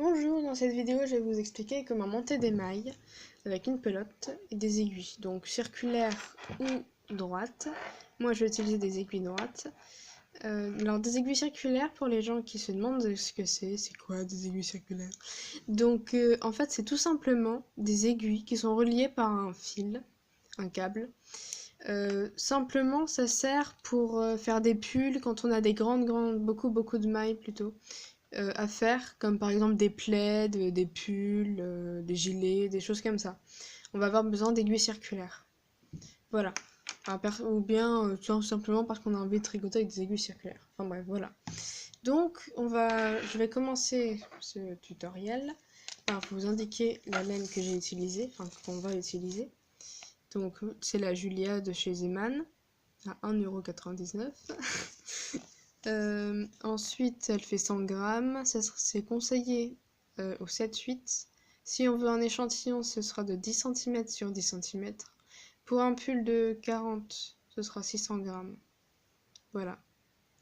Bonjour, dans cette vidéo je vais vous expliquer comment monter des mailles avec une pelote et des aiguilles, donc circulaires ou droites. Moi je vais utiliser des aiguilles droites. Alors des aiguilles circulaires, pour les gens qui se demandent ce que c'est quoi des aiguilles circulaires? Donc en fait c'est tout simplement des aiguilles qui sont reliées par un fil, un câble. Simplement ça sert pour faire des pulls quand on a des beaucoup de mailles plutôt. À faire, comme par exemple des plaids, des pulls, des gilets, des choses comme ça. On va avoir besoin d'aiguilles circulaires. Voilà. Ou bien tout simplement parce qu'on a envie de tricoter avec des aiguilles circulaires. Enfin bref, voilà. Donc, je vais commencer ce tutoriel par vous indiquer la laine que j'ai utilisée, enfin qu'on va utiliser. Donc, c'est la Julia de chez Zeman, à 1,99 €. Ensuite, elle fait 100 grammes. C'est conseillé au 7-8. Si on veut un échantillon, ce sera de 10 cm sur 10 cm. Pour un pull de 40, ce sera 600 grammes. Voilà.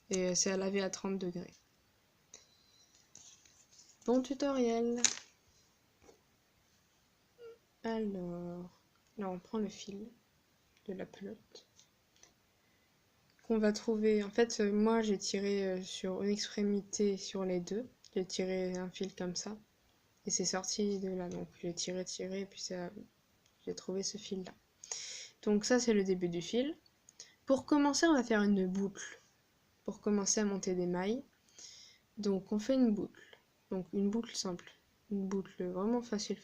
Et c'est à laver à 30 degrés. Bon tutoriel. Alors, là on prend le fil de la pelote qu'on va trouver. En fait, moi j'ai tiré sur une extrémité sur les deux. J'ai tiré un fil comme ça. Et c'est sorti de là, donc j'ai tiré, et puis j'ai trouvé ce fil là. Donc ça c'est le début du fil. Pour commencer, on va faire une boucle. Pour commencer à monter des mailles. Donc on fait une boucle. Donc une boucle simple. Une boucle vraiment facile.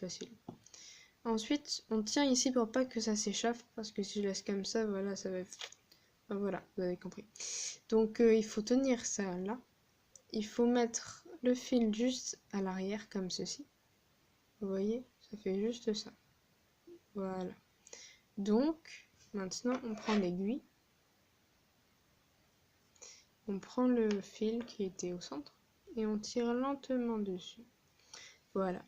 Ensuite, on tient ici pour pas que ça s'échappe, parce que si je laisse comme ça, voilà, ça va... Enfin, voilà, vous avez compris. Donc il faut tenir ça là. Il faut mettre le fil juste à l'arrière, comme ceci. Vous voyez, ça fait juste ça. Voilà. Donc, maintenant, on prend l'aiguille. On prend le fil qui était au centre et on tire lentement dessus. Voilà.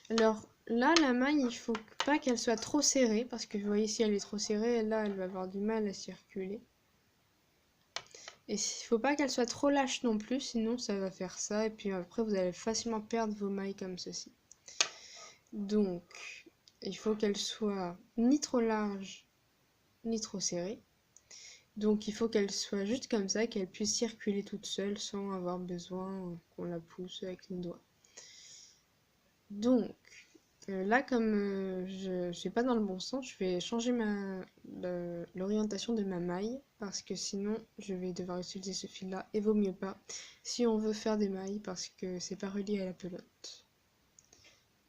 Alors là, la maille, il faut pas qu'elle soit trop serrée, parce que vous voyez, si elle est trop serrée, là, elle va avoir du mal à circuler. Et il faut pas qu'elle soit trop lâche non plus, sinon ça va faire ça, et puis après, vous allez facilement perdre vos mailles comme ceci. Donc, il faut qu'elle soit ni trop large, ni trop serrée. Donc il faut qu'elle soit juste comme ça, qu'elle puisse circuler toute seule sans avoir besoin qu'on la pousse avec les doigts. Donc là, comme je suis pas dans le bon sens, je vais changer l'orientation de ma maille, parce que sinon je vais devoir utiliser ce fil là, et vaut mieux pas si on veut faire des mailles, parce que c'est pas relié à la pelote.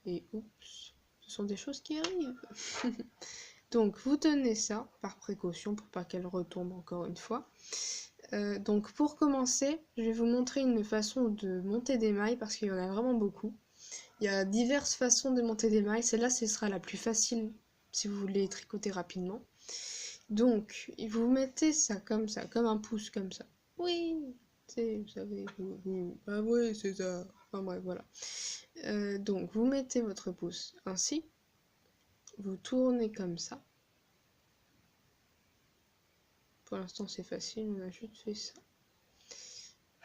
Et oups, ce sont des choses qui arrivent. Donc vous tenez ça par précaution pour pas qu'elle retombe encore une fois. Donc pour commencer, je vais vous montrer une façon de monter des mailles, parce qu'il y en a vraiment beaucoup. Il y a diverses façons de monter des mailles. Celle-là, ce sera la plus facile si vous voulez tricoter rapidement. Donc, vous mettez ça, comme un pouce comme ça. Oui, vous savez, ah oui, c'est ça. Enfin bref, voilà. Donc, vous mettez votre pouce ainsi. Vous tournez comme ça. Pour l'instant, c'est facile, on a juste fait ça.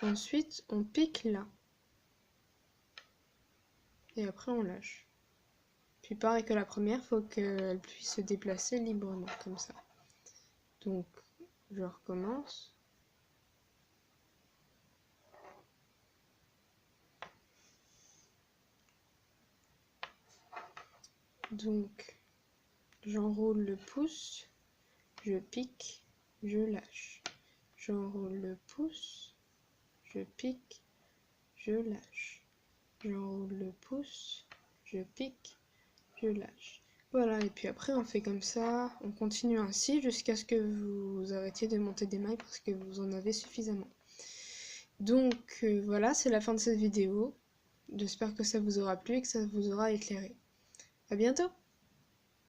Ensuite, on pique là. Et après, on lâche. Puis pareil que la première, il faut qu'elle puisse se déplacer librement, comme ça. Donc, je recommence. Donc, j'enroule le pouce, je pique, je lâche. J'enroule le pouce, je pique, je lâche. J'enroule le pouce, je pique, je lâche. Voilà, et puis après on fait comme ça, on continue ainsi jusqu'à ce que vous arrêtiez de monter des mailles, parce que vous en avez suffisamment. Donc voilà, c'est la fin de cette vidéo. J'espère que ça vous aura plu et que ça vous aura éclairé. À bientôt!